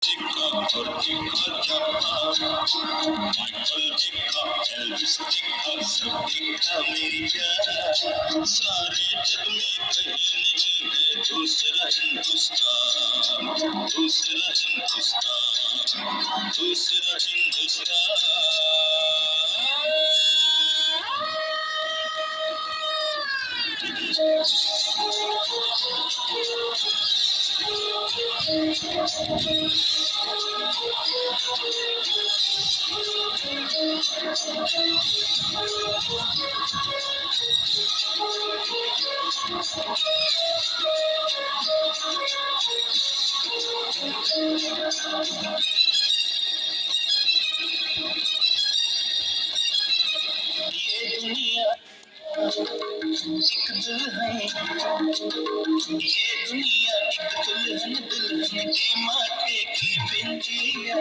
और देखा Japan, Michael देखा, एल्विस देखा, सब देखा मेरी जान। सारे जग में कहीं नहीं है दूसरा हिंदुस्तान, दूसरा हिंदुस्तान, दूसरा हिंदुस्तान। ये दुनिया एक दुल्हन, ये दुनिया एक दुल्हन, दुल्हन के माथे की बिंदिया।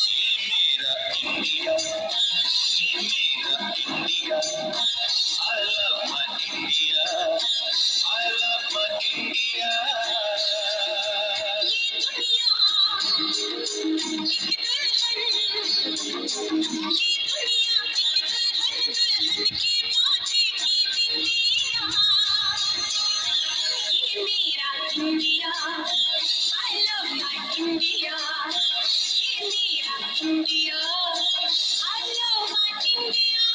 ये मेरा इंडिया, ये मेरा India. I love my India, I love my India. India, I love my India. Ye mera India, I love my India.